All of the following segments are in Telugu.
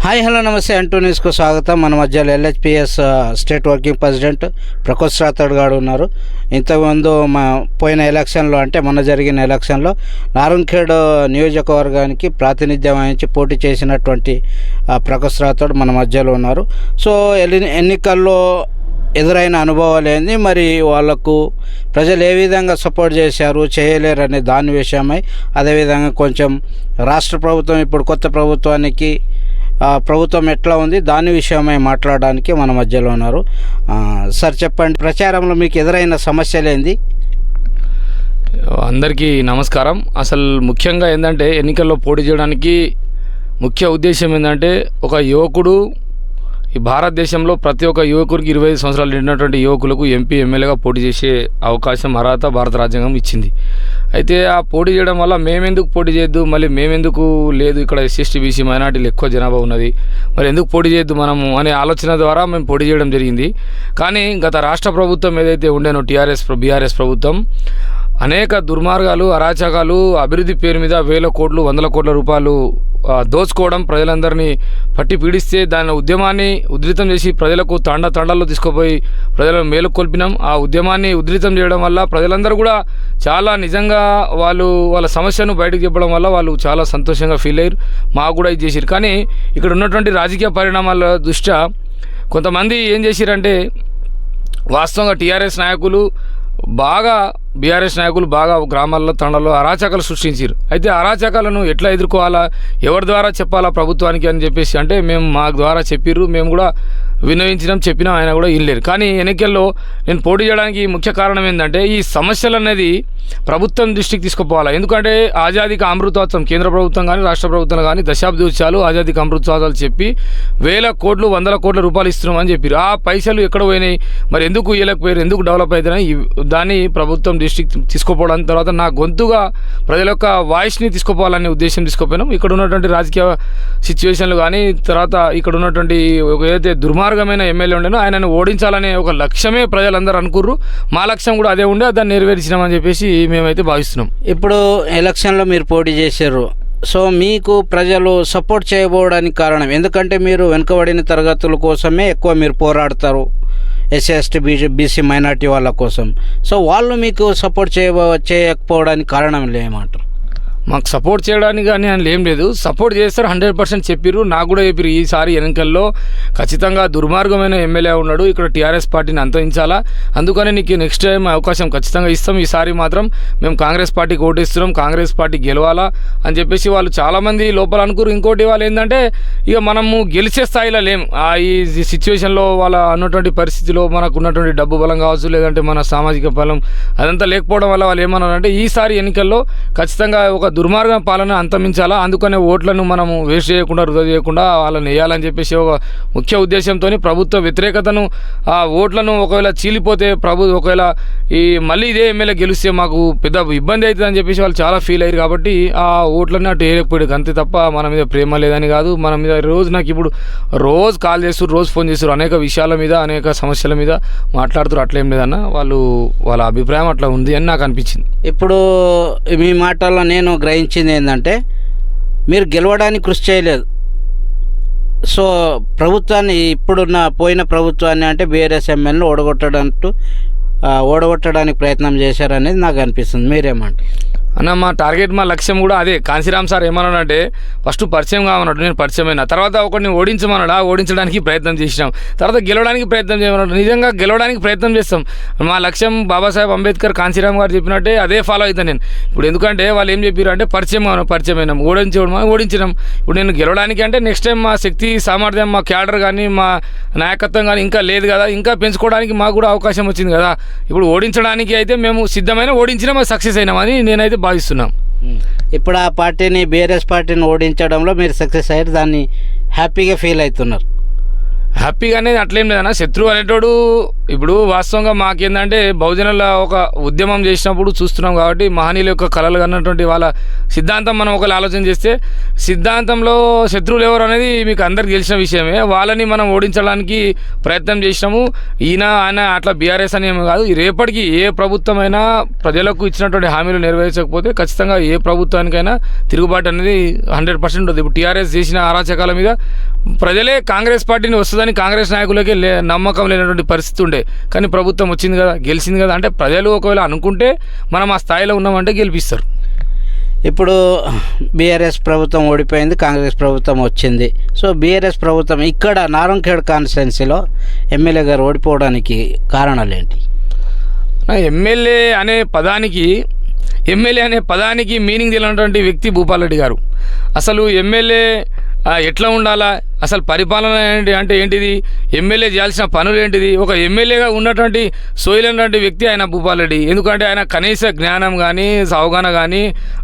హాయ్ హలో నమస్తే అంటూ న్యూస్కు స్వాగతం. మన మధ్యలో LHPS state working president Prakash Rathod garu ఉన్నారు. ఇంతకుముందు పోయిన ఎలక్షన్లో అంటే మొన్న జరిగిన ఎలక్షన్లో నారాయణఖేడ్ నియోజకవర్గానికి ప్రాతినిధ్యం వహించి పోటీ చేసినటువంటి ప్రకోష్ రాథోడ్ మన మధ్యలో ఉన్నారు. సో ఎన్నికల్లో ఎదురైన అనుభవాలు ఏంది, మరి వాళ్లకు ప్రజలు ఏ విధంగా సపోర్ట్ చేశారు చేయలేరు అనే దాని విషయమై, అదేవిధంగా కొంచెం రాష్ట్ర ప్రభుత్వం ఇప్పుడు కొత్త ప్రభుత్వానికి ప్రభుత్వం ఎట్లా ఉంది దాని విషయమై మాట్లాడడానికి మన మధ్యలో ఉన్నారు. సార్ చెప్పండి, ప్రచారంలో మీకు ఎదురైన సమస్యలు ఏంది? అందరికీ నమస్కారం. అసలు ముఖ్యంగా ఏంటంటే ఎన్నికల్లో పోటీ చేయడానికి ముఖ్య ఉద్దేశం ఏంటంటే, ఒక యువకుడు ఈ భారతదేశంలో ప్రతి ఒక్క యువకుడికి 25 సంవత్సరాలు నిండినటువంటి యువకులకు ఎంపీ ఎమ్మెల్యేగా పోటీ చేసే అవకాశం అర్హత భారత రాజ్యాంగం ఇచ్చింది. అయితే ఆ పోటీ చేయడం వల్ల మేమెందుకు పోటీ చేయొద్దు, మళ్ళీ మేమెందుకు లేదు, ఇక్కడ ఎస్సీ బీసీ మైనార్టీలు ఎక్కువ జనాభా ఉన్నది, మరి ఎందుకు పోటీ చేయొద్దు మనము అనే ఆలోచన ద్వారా మేము పోటీ చేయడం జరిగింది. కానీ గత రాష్ట్ర ప్రభుత్వం ఏదైతే ఉండేనో బీఆర్ఎస్ ప్రభుత్వం అనేక దుర్మార్గాలు, అరాచకాలు, అభివృద్ధి పేరు మీద వేల కోట్లు, వందల కోట్ల రూపాయలు దోచుకోవడం, ప్రజలందరినీ పట్టి పీడిస్తే దాని ఉద్యమాన్ని ఉధృతం చేసి ప్రజలకు తండాల్లో తీసుకుపోయి ప్రజలను మేలుకొల్పినాం. ఆ ఉద్యమాన్ని ఉధృతం చేయడం వల్ల ప్రజలందరూ కూడా చాలా నిజంగా వాళ్ళ సమస్యను బయటకు చెప్పడం వల్ల వాళ్ళు చాలా సంతోషంగా ఫీల్ అయ్యారు. మాకు కూడా ఇది చేశారు. కానీ ఇక్కడ ఉన్నటువంటి రాజకీయ పరిణామాల దృష్ట్యా కొంతమంది ఏం చేశారంటే, వాస్తవంగా బీఆర్ఎస్ నాయకులు బాగా గ్రామాల్లో తండాల్లో అరాచకాలు సృష్టించారు. అయితే అరాచకాలను ఎట్లా ఎదుర్కోవాలా, ఎవరి ద్వారా చెప్పాలా ప్రభుత్వానికి అని చెప్పేసి అంటే మేము మా ద్వారా చెప్పిర్రు, మేము కూడా వినవించడం చెప్పినా ఆయన కూడా ఇనలేరు. కానీ ఎన్నికల్లో నేను పోటీ చేయడానికి ముఖ్య కారణం ఏంటంటే, ఈ సమస్యలు అనేది ప్రభుత్వం దృష్టికి తీసుకుపోవాలి. ఎందుకంటే ఆజాదీకి అమృతోత్సవం కేంద్ర ప్రభుత్వం కానీ రాష్ట్ర ప్రభుత్వం కానీ దశాబ్దోత్సవాలు ఆజాదీకి అమృతోత్సవాలు చెప్పి వేల కోట్లు, వందల కోట్ల రూపాయలు ఇస్తున్నామని చెప్పారు. ఆ పైసలు ఎక్కడ పోయినాయి, మరి ఎందుకు ఇవ్వలేకపోయారు, ఎందుకు డెవలప్ అవుతున్నాయి, దాన్ని ప్రభుత్వం దృష్టికి తీసుకుపోవడం, తర్వాత నా గొంతుగా ప్రజల యొక్క వాయిస్ని తీసుకుపోవాలనే ఉద్దేశం తీసుకుపోయినాం. ఇక్కడ ఉన్నటువంటి రాజకీయ సిచ్యువేషన్లు కానీ, తర్వాత ఇక్కడ ఉన్నటువంటి ఏదైతే దుర్మార్గమైన ఎమ్మెల్యే ఉండేనో ఆయనను ఓడించాలనే ఒక లక్ష్యమే ప్రజలందరూ అనుకుర్రు. మా లక్ష్యం కూడా అదే ఉండే, దాన్ని నెరవేర్చినామని చెప్పేసి మేమైతే భావిస్తున్నాం. ఇప్పుడు ఎలక్షన్లో మీరు పోటీ చేశారు. సో మీకు ప్రజలు సపోర్ట్ చేయబోవడానికి కారణం, ఎందుకంటే మీరు వెనుకబడిన తరగతుల కోసమే ఎక్కువ మీరు పోరాడతారు, ఎస్సీ ఎస్టీ బీసీ మైనార్టీ వాళ్ళ కోసం. సో వాళ్ళు మీకు సపోర్ట్ చేయకపోవడానికి కారణం ఏమంటారు? మాకు సపోర్ట్ చేయడానికి కానీ అని ఏం లేదు, సపోర్ట్ చేస్తారు 100% చెప్పిర్రు. నాకు కూడా చెప్పిర్రు ఈసారి ఎన్నికల్లో ఖచ్చితంగా దుర్మార్గమైన ఎమ్మెల్యే ఉన్నాడు, ఇక్కడ టీఆర్ఎస్ పార్టీని అంతరించాలా, అందుకని నీకు నెక్స్ట్ టైం అవకాశం ఖచ్చితంగా ఇస్తాం, ఈసారి మాత్రం మేము కాంగ్రెస్ పార్టీకి ఓటేస్తున్నాం, కాంగ్రెస్ పార్టీ గెలవాలా అని చెప్పేసి వాళ్ళు చాలామంది లోపల అనుకురు. ఇంకోటి వాళ్ళు ఏంటంటే, ఇక మనము గెలిచే స్థాయిలో లేం. ఈ సిచ్యువేషన్లో వాళ్ళ ఉన్నటువంటి పరిస్థితిలో మనకు ఉన్నటువంటి డబ్బు బలం కావచ్చు, లేదంటే మన సామాజిక బలం అదంతా లేకపోవడం వల్ల వాళ్ళు ఏమన్నారంటే, ఈసారి ఎన్నికల్లో ఖచ్చితంగా ఒక దుర్మార్గ పాలన అంతమించాలా, అందుకనే ఓట్లను మనము వేస్ట్ చేయకుండా, వృధా చేయకుండా వాళ్ళని వేయాలని చెప్పేసి ఒక ముఖ్య ఉద్దేశంతో ప్రభుత్వ వ్యతిరేకతను, ఆ ఓట్లను ఒకవేళ చీలిపోతే ఒకవేళ ఈ మళ్ళీ ఇదే ఎమ్మెల్యే గెలిస్తే మాకు పెద్ద ఇబ్బంది అవుతుందని చెప్పేసి వాళ్ళు చాలా ఫీల్ అయ్యారు. కాబట్టి ఆ ఓట్లను అటు వేయకపోయాడు, అంతే తప్ప మన మీద ప్రేమ లేదని కాదు. మన మీద నాకు ఇప్పుడు రోజు కాల్ చేస్తారు, రోజు ఫోన్ చేస్తారు, అనేక విషయాల మీద అనేక సమస్యల మీద మాట్లాడుతారు. అట్లేం లేదన్న, వాళ్ళ అభిప్రాయం అట్లా ఉంది అని నాకు అనిపించింది. ఇప్పుడు మీ మాటల్లో నేను గ్రహించింది ఏంటంటే, మీరు గెలవడానికి కృషి చేయలేదు. సో ప్రభుత్వాన్ని పోయిన ప్రభుత్వాన్ని అంటే బీఆర్ఎస్ ఎమ్మెల్యేని ఓడగొట్టడానికి ప్రయత్నం చేశారనేది నాకు అనిపిస్తుంది. మీరేమంటారు? అన్న, మా లక్ష్యం కూడా అదే. కాంశీరామ్ సార్ ఏమన్నాడంటే, ఫస్ట్ పరిచయం కావన్నాడు, నేను పరిచయం అయినా, తర్వాత ఒకరిని ఓడించడానికి ప్రయత్నం చేసినాం, తర్వాత గెలవడానికి ప్రయత్నం చేయమన్నాడు. నిజంగా గెలవడానికి ప్రయత్నం చేస్తాం. మా లక్ష్యం బాబాసాహెబ్ అంబేద్కర్, కాంశీరామ్ గారు చెప్పినట్టే అదే ఫాలో అవుతాను నేను. ఇప్పుడు ఎందుకంటే వాళ్ళు ఏం చెప్పారు అంటే, పరిచయం అయినాం, ఓడించినాం. ఇప్పుడు నేను గెలవడానికి అంటే నెక్స్ట్ టైం మా శక్తి సామర్థ్యం, మా క్యాడర్ కానీ మా నాయకత్వం కానీ ఇంకా లేదు కదా, ఇంకా పెంచుకోవడానికి మాకు కూడా అవకాశం వచ్చింది కదా. ఇప్పుడు ఓడించడానికి అయితే మేము సిద్ధమైన, ఓడించినా సక్సెస్ అయినామని నేనైతే భావిస్తున్నాం. ఇప్పుడు ఆ పార్టీని, బీఆర్ఎస్ పార్టీని ఓడించడంలో మీరు సక్సెస్ అయ్యారు, దాన్ని హ్యాపీగా ఫీల్ అవుతున్నారు. హ్యాపీగా అనేది అట్లేం లేదన్నా. శత్రువు అనేటోడు ఇప్పుడు వాస్తవంగా మాకేందంటే బహుజనుల ఒక ఉద్యమం చేసినప్పుడు చూస్తున్నాం కాబట్టి మహనీయుల యొక్క కళలు అన్నటువంటి వాళ్ళ సిద్ధాంతం మనం ఒకళ్ళు ఆలోచన చేస్తే సిద్ధాంతంలో శత్రువులు ఎవరు అనేది మీకు అందరికి తెలిసిన విషయమే. వాళ్ళని మనం ఓడించడానికి ప్రయత్నం చేసినాము. ఆయన అట్లా బీఆర్ఎస్ అని ఏమీ కాదు. రేపటికి ఏ ప్రభుత్వమైనా ప్రజలకు ఇచ్చినటువంటి హామీలు నెరవేర్చకపోతే ఖచ్చితంగా ఏ ప్రభుత్వానికైనా తిరుగుబాటు అనేది 100% ఉంటుంది. ఇప్పుడు టీఆర్ఎస్ చేసిన అరాచకాల మీద ప్రజలే కాంగ్రెస్ పార్టీని వస్తుందని కాంగ్రెస్ నాయకులకే నమ్మకం లేనటువంటి పరిస్థితి ఉండే. కానీ ప్రభుత్వం వచ్చింది కదా, గెలిచింది కదా. అంటే ప్రజలు ఒకవేళ అనుకుంటే మనం ఆ స్థాయిలో ఉన్నామంటే గెలిపిస్తారు. ఇప్పుడు బీఆర్ఎస్ ప్రభుత్వం ఓడిపోయింది, కాంగ్రెస్ ప్రభుత్వం వచ్చింది. సో బీఆర్ఎస్ ప్రభుత్వం ఇక్కడ నారంఖేడ్ కాన్స్టిట్యున్సీలో ఎమ్మెల్యే గారు ఓడిపోవడానికి కారణాలు ఏంటి? ఎమ్మెల్యే అనే పదానికి మీనింగ్ తెలియనటువంటి వ్యక్తి భూపాల్ రెడ్డి గారు. అసలు ఎమ్మెల్యే ఎట్లా ఉండాలా, అసలు పరిపాలన అంటే ఏంటిది, ఎమ్మెల్యే చేయాల్సిన పనులు ఏంటిది, ఒక ఎమ్మెల్యేగా ఉన్నటువంటి సోయలైనటువంటి వ్యక్తి ఆయన భూపాల్ రెడ్డి. ఎందుకంటే ఆయన కనీస జ్ఞానం కానీ అవగాహన కానీ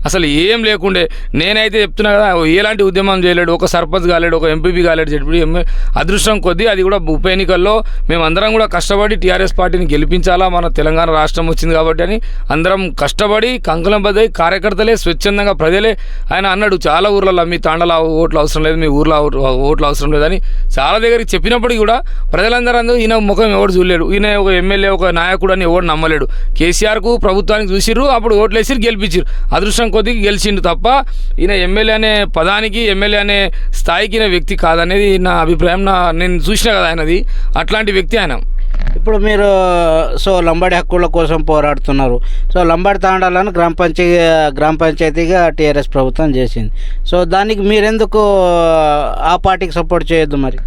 అసలు ఏం లేకుండే. నేనైతే చెప్తున్నా కదా, ఎలాంటి ఉద్యమం చేయలేడు, ఒక సర్పంచ్ కాలేడు, ఒక ఎంపీపీ కాలేడు. చెప్పి అదృష్టం కొద్దీ అది కూడా ఉప ఎన్నికల్లో మేమందరం కూడా కష్టపడి టీఆర్ఎస్ పార్టీని గెలిపించాలా, మన తెలంగాణ రాష్ట్రం వచ్చింది కాబట్టి అని అందరం కష్టపడి కంకణం బద్దై కార్యకర్తలే స్వచ్ఛందంగా ప్రజలే. ఆయన అన్నాడు చాలా ఊర్లలో మీ తాండల ఓట్లు అవసరం లేదు, మీ ఊర్లో ఓట్లు అవసరం లేదని చాలా దగ్గరికి చెప్పినప్పటికీ కూడా ప్రజలందరూ ఈయన ముఖం ఎవరు చూడలేడు, ఈయన ఒక ఎమ్మెల్యే ఒక నాయకుడు అని ఎవరు నమ్మలేడు. కేసీఆర్కు ప్రభుత్వానికి చూసిర్రు, అప్పుడు ఓట్లు వేసి గెలిపించారు. అదృష్టం కొద్దికి గెలిచిండు తప్ప ఈయన ఎమ్మెల్యే అనే పదానికి ఎమ్మెల్యే అనే స్థాయికి వ్యక్తి కాదనేది నా అభిప్రాయం. నేను చూసినా కదా ఆయనది అట్లాంటి వ్యక్తి ఆయన. ఇప్పుడు మీరు లంబాడి హక్కుల కోసం పోరాడుతున్నారు. లంబాడి తాండాలను గ్రామ పంచాయతీగా టీఆర్ఎస్ ప్రభుత్వం చేసింది. దానికి మీరెందుకు ఆ పార్టీకి సపోర్ట్ చేయొద్దు? మరి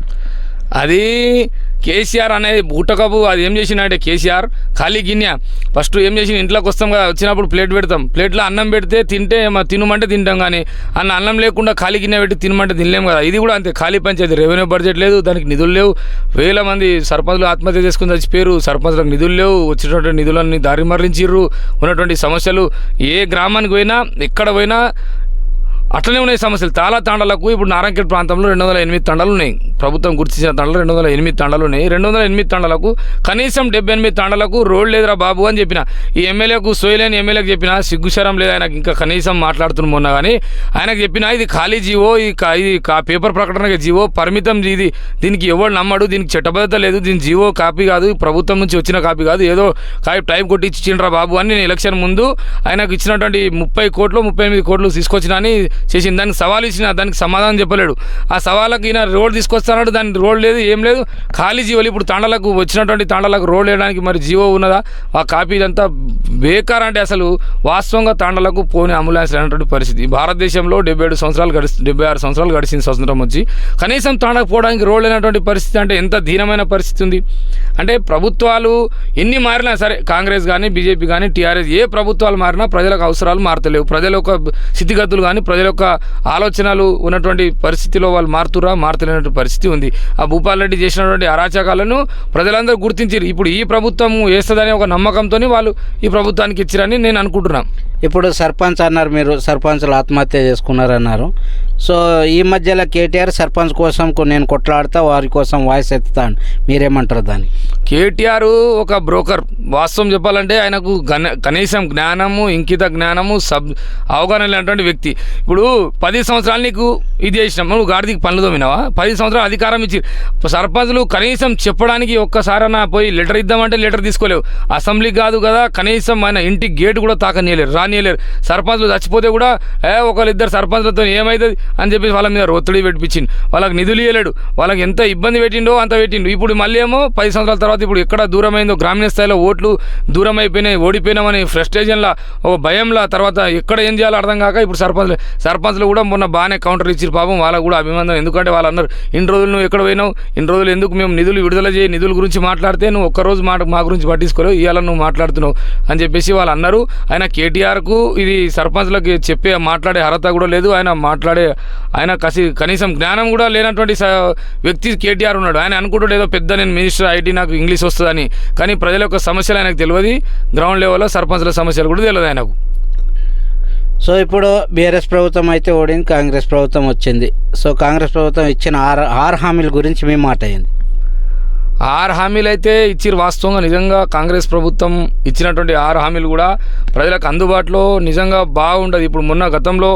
అది కేసీఆర్ అనేది బూటకపు. అది ఏం చేసినంటే కేసీఆర్ ఖాళీ గిన్నె ఫస్ట్ ఏం చేసి ఇంట్లోకి వస్తాం కదా, వచ్చినప్పుడు ప్లేట్ పెడతాం, ప్లేట్లో అన్నం పెడితే తినమంటే తింటాం. కానీ అన్నం లేకుండా ఖాళీ గిన్నె పెట్టి తినమంటే తినలేము కదా. ఇది కూడా అంతే, ఖాళీ పంచాయతీ. రెవెన్యూ బడ్జెట్ లేదు, దానికి నిధులు లేవు. వేల మంది సర్పంచులు ఆత్మహత్య చేసుకుని చచ్చిపోయారు. సర్పంచులకు నిధులు లేవు, వచ్చినటువంటి నిధులన్నీ దారి మరలించిర్రు. ఉన్నటువంటి సమస్యలు ఏ గ్రామానికి పోయినా ఎక్కడ పోయినా అట్లనే ఉన్నాయి సమస్యలు. చాలా తాండాలకు ఇప్పుడు నారాయణఖేడ్ ప్రాంతంలో 208 తాండాలు ఉన్నాయి. ప్రభుత్వం గుర్తించిన తాండాలు 208 తాండాలు ఉన్నాయి. 208 తాండాలకు కనీసం 78 తాండాలకు రోడ్ లేదురా బాబు అని చెప్పిన. ఈ ఎమ్మెల్యేకు సోయలేని ఎమ్మెల్యేకి చెప్పిన సిగ్గుశరం లేదు ఆయనకి. ఇంకా కనీసం మాట్లాడుతున్న మొన్న కానీ ఆయనకు చెప్పిన ఇది ఖాళీ జీవో, ఇది పేపర్ ప్రకటన జీవో పరిమితం. దీనికి ఎవరు నమ్మడు, దీనికి చట్టబద్ధత లేదు, దీని జీవో కాపీ కాదు, ప్రభుత్వం నుంచి వచ్చిన కాపీ కాదు, ఏదో టైం కొట్టి ఇచ్చిండ్రా బాబు అని నేను ఎలక్షన్ ముందు ఆయనకు ఇచ్చినటువంటి 30 కోట్లు 38 కోట్లు తీసుకొచ్చిన అని చేసింది. దానికి సవాల్ ఇచ్చిన, దానికి సమాధానం చెప్పలేడు. ఆ సవాళ్ళకి ఈయన రోడ్ తీసుకొస్తాడు, దానికి రోడ్ లేదు, ఏం లేదు, ఖాళీ జీవోలు. ఇప్పుడు తాండాలకు వచ్చినటువంటి తాండాలకు రోడ్ వేయడానికి మరి జీవో ఉన్నదా? ఆ కాపీ ఇదంతా బేకార్. అంటే అసలు వాస్తవంగా తాండాలకు పోనీ అంబులెన్స్ లేనటువంటి పరిస్థితి. భారతదేశంలో 76 సంవత్సరాలు గడిచింది స్వతంత్రం వచ్చి, కనీసం తాండాకు పోవడానికి రోడ్ లేనటువంటి పరిస్థితి. అంటే ఎంత దీనమైన పరిస్థితి ఉంది. అంటే ప్రభుత్వాలు ఎన్ని మారినా సరే, కాంగ్రెస్ కానీ బీజేపీ కానీ టీఆర్ఎస్ ఏ ప్రభుత్వాలు మారినా ప్రజలకు అవసరాలు మారతలేవు. ప్రజల యొక్క స్థితిగతులు కానీ ప్రజల యొక్క ఆలోచనలు ఉన్నటువంటి పరిస్థితిలో వాళ్ళు మారుతలేనటువంటి పరిస్థితి ఉంది. ఆ భూపాల్ రెడ్డి చేసినటువంటి అరాచకాలను ప్రజలందరూ గుర్తించారు. ఇప్పుడు ఈ ప్రభుత్వం వేస్తుందనే ఒక నమ్మకంతో వాళ్ళు ఈ ప్రభుత్వానికి ఇచ్చారని నేను అనుకుంటున్నాను. ఇప్పుడు సర్పంచ్ అన్నారు, మీరు సర్పంచ్లు ఆత్మహత్య చేసుకున్నారన్నారు. ఈ మధ్యలో కేటీఆర్ సర్పంచ్ కోసం నేను కొట్లాడతా, వారి కోసం వాయిస్ ఎత్తుతాను, మీరేమంటారు దాన్ని? కేటీఆర్ ఒక బ్రోకర్. వాస్తవం చెప్పాలంటే ఆయనకు కనీసం జ్ఞానము, ఇంకిత జ్ఞానము, అవగాహన లేనటువంటి వ్యక్తి. ఇప్పుడు 10 సంవత్సరాలు నీకు ఇది చేసినాం, నువ్వు గాడిదికి పనులు తోమినావా? 10 సంవత్సరాలు అధికారం ఇచ్చి సర్పంచ్లు కనీసం చెప్పడానికి ఒక్కసారైనా పోయి లెటర్ ఇద్దామంటే లెటర్ తీసుకోలేవు. అసెంబ్లీ కాదు కదా, కనీసం ఆయన ఇంటి గేటు కూడా తాకనీయలేరు, రానియలేరు. సర్పంచ్లు చచ్చిపోతే కూడా ఒకళ్ళిద్దరు సర్పంచ్లతో ఏమవుతుంది అని చెప్పి వాళ్ళ మీద ఒత్తిడి పెట్టించిండు. వాళ్ళకి నిధులు ఇవ్వలేడు. వాళ్ళకి ఎంత ఇబ్బంది పెట్టిండో అంత పెట్టిండు. ఇప్పుడు మళ్ళీ ఏమో 10 సంవత్సరాల తర్వాత ఇప్పుడు ఎక్కడ దూరమైందో, గ్రామీణ స్థాయిలో ఓట్లు దూరం అయిపోయినాయి, ఓడిపోయినామని ఫ్రస్ట్రేషన్లా, ఒక భయంలా, తర్వాత ఎక్కడ ఏం చేయాలో అర్థం కాక ఇప్పుడు సర్పంచ్లు కూడా మొన్న బాగానే కౌంటర్ ఇచ్చారు. పాపం వాళ్ళకు కూడా అభిమానం. ఎందుకంటే వాళ్ళు అన్నారు, ఇన్ని రోజులు నువ్వు ఎక్కడ పోయినావు, ఇన్ని రోజులు ఎందుకు మేము నిధులు విడుదల చేయి, నిధుల గురించి మాట్లాడితే నువ్వు ఒక్కరోజు మా గురించి పట్టించుకోలేవు, ఇవాళ నువ్వు మాట్లాడుతున్నావు అని చెప్పేసి వాళ్ళు అన్నారు. ఆయన కేటీఆర్కు ఇది సర్పంచ్లకు మాట్లాడే అర్హత కూడా లేదు. ఆయన కనీసం జ్ఞానం కూడా లేనటువంటి వ్యక్తి కేటీఆర్ ఉన్నాడు. ఆయన అనుకుంటాడు ఏదో పెద్ద నేను మినిస్టర్ ఐటీ నాకు ఇంగ్లీష్ వస్తుందని, కానీ ప్రజల యొక్క సమస్యలు ఆయనకు తెలియదు. గ్రౌండ్ లెవెల్లో సర్పంచ్ల సమస్యలు కూడా తెలియదు ఆయనకు. ఇప్పుడు బీఆర్ఎస్ ప్రభుత్వం అయితే ఓడింది, కాంగ్రెస్ ప్రభుత్వం వచ్చింది. కాంగ్రెస్ ప్రభుత్వం ఇచ్చిన 6 హామీల గురించి మీ మాట అయింది. 6 హామీలు అయితే ఇచ్చిరు. వాస్తవంగా నిజంగా కాంగ్రెస్ ప్రభుత్వం ఇచ్చినటువంటి 6 హామీలు కూడా ప్రజలకు అందుబాటులో నిజంగా బాగుండదు. ఇప్పుడు మొన్న గతంలో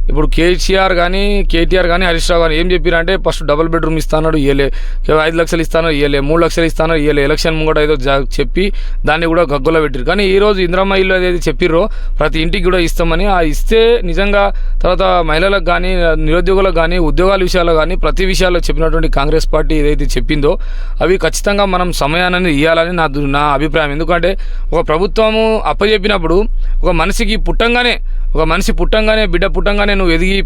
ఇప్పుడు కేసీఆర్ కానీ కేటీఆర్ కానీ హరీష్ రావు కానీ ఏం చెప్పారంటే ఫస్ట్ డబుల్ బెడ్రూమ్ ఇస్తాడు ఇయ్యలే, 5 లక్షలు ఇస్తాను ఇయ్యలే, 3 లక్షలు ఇస్తాను ఇయ్యలే, ఎలక్షన్ ముంగట ఏదో చెప్పి దాన్ని కూడా గగ్గోలో పెట్టారు. కానీ ఈరోజు ఇందిరమ్మ ఇల్లు ఏదైతే చెప్పిర్రో ప్రతి ఇంటికి కూడా ఇస్తామని, ఆ ఇస్తే నిజంగా తర్వాత మహిళలకు కానీ నిరుద్యోగులకు కానీ ఉద్యోగాల విషయాల్లో కానీ ప్రతి విషయాల్లో చెప్పినటువంటి కాంగ్రెస్ పార్టీ ఏదైతే చెప్పిందో అవి ఖచ్చితంగా మనం సమయాన్ని ఇవ్వాలని నా అభిప్రాయం. ఎందుకంటే ఒక ప్రభుత్వము అప్పచెప్పినప్పుడు ఒక మనిషి పుట్టంగానే బిడ్డ పుట్టంగానే నువ్వు ఎదిగి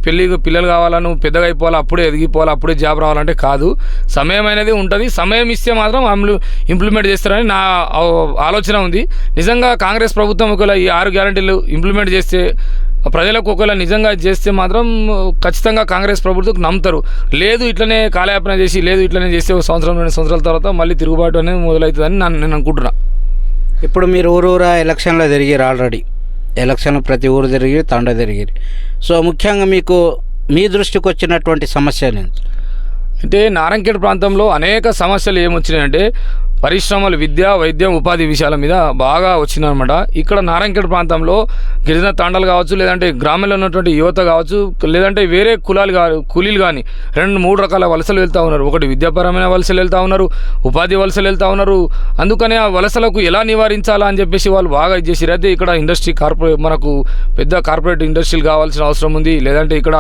పిల్లలు కావాలా, నువ్వు పెద్దగా అయిపోవాలా, అప్పుడే ఎదిగిపోవాలా, అప్పుడే జాబ్ రావాలంటే కాదు. సమయం అనేది ఉంటుంది. సమయం ఇస్తే మాత్రం ఇంప్లిమెంట్ చేస్తారని నా ఆలోచన ఉంది. నిజంగా కాంగ్రెస్ ప్రభుత్వం ఒకవేళ ఈ 6 గ్యారెంటీలు ఇంప్లిమెంట్ చేస్తే ప్రజలకు ఒకవేళ నిజంగా చేస్తే మాత్రం ఖచ్చితంగా కాంగ్రెస్ ప్రభుత్వం నమ్ముతారు. లేదు ఇట్లనే కాలయాపన చేసి లేదు ఇట్లనే చేస్తే 1 సంవత్సరం 2 సంవత్సరాల తర్వాత మళ్ళీ తిరుగుబాటు అనేది మొదలవుతుందని నేను అనుకుంటున్నా. ఇప్పుడు మీరు ఊరూరా ఎలక్షన్లో తిరిగిరు, ఆల్రెడీ ఎలక్షన్లు ప్రతి ఊరు తిరిగి తండ తిరిగిరు. సో ముఖ్యంగా మీకు మీ దృష్టికి వచ్చినటువంటి సమస్య అంటే నారాయణఖేడ్ ప్రాంతంలో అనేక సమస్యలు ఏమొచ్చినాయంటే పరిశ్రమలు, విద్య, వైద్యం, ఉపాధి విషయాల మీద బాగా వచ్చిందనమాట. ఇక్కడ నారాయణఖేడ్ ప్రాంతంలో గిరిజన తాండాలు కావచ్చు, లేదంటే గ్రామంలో ఉన్నటువంటి యువత కావచ్చు, లేదంటే వేరే కూలీలు కానీ 2-3 రకాల వలసలు వెళ్తూ ఉన్నారు. ఒకటి విద్యాపరమైన వలసలు వెళ్తూ ఉన్నారు, ఉపాధి వలసలు వెళ్తూ ఉన్నారు. అందుకనే ఆ వలసలకు ఎలా నివారించాలా అని చెప్పేసి వాళ్ళు బాగా ఇచ్చేసారు. అయితే ఇక్కడ మనకు పెద్ద కార్పొరేట్ ఇండస్ట్రీలు కావాల్సిన అవసరం ఉంది, లేదంటే ఇక్కడ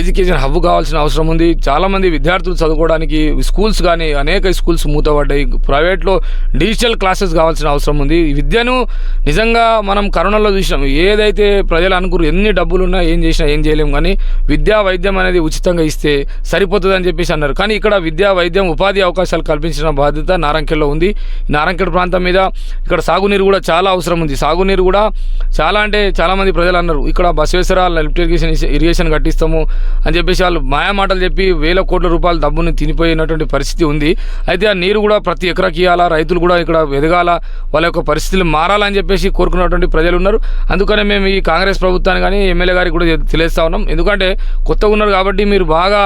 ఎడ్యుకేషన్ హబ్ కావాల్సిన అవసరం ఉంది. చాలామంది విద్యార్థులు చదువుకోవడానికి స్కూల్స్ కానీ అనేక స్కూల్స్ మూతపడ్డాయి. ప్రైవేట్లో డిజిటల్ క్లాసెస్ కావాల్సిన అవసరం ఉంది. విద్యను నిజంగా మనం కరోనాలో చూసినాం, ఏదైతే ప్రజలు అనుకున్నారు ఎన్ని డబ్బులు ఉన్నా ఏం చేసినా ఏం చేయలేము, కానీ విద్యా వైద్యం అనేది ఉచితంగా ఇస్తే సరిపోతుంది అని చెప్పేసి అన్నారు. కానీ ఇక్కడ విద్యా వైద్యం ఉపాధి అవకాశాలు కల్పించిన బాధ్యత నారాయణఖేడ్లో ఉంది. నారాయణఖేడ్ ప్రాంతం మీద ఇక్కడ సాగునీరు కూడా చాలా అవసరం ఉంది. సాగునీరు కూడా చాలామంది ప్రజలు అన్నారు ఇక్కడ బసవేశ్వర లిఫ్ట్ ఇరిగేషన్ కట్టిస్తాము అని చెప్పేసి వాళ్ళు మాయమాటలు చెప్పి వేల కోట్ల రూపాయల డబ్బుని తినిపోయినటువంటి పరిస్థితి ఉంది. అయితే ఆ నీరు కూడా ప్రతి ఎకరాకి ఇవ్వాలా, రైతులు కూడా ఇక్కడ ఎదగాల, వాళ్ళ యొక్క పరిస్థితులు మారాలని చెప్పేసి కోరుకున్నటువంటి ప్రజలు ఉన్నారు. అందుకనే మేము ఈ కాంగ్రెస్ ప్రభుత్వాన్ని కానీ ఎమ్మెల్యే గారికి కూడా తెలియజేస్తా ఉన్నాం. ఎందుకంటే కొత్తగా ఉన్నారు కాబట్టి మీరు బాగా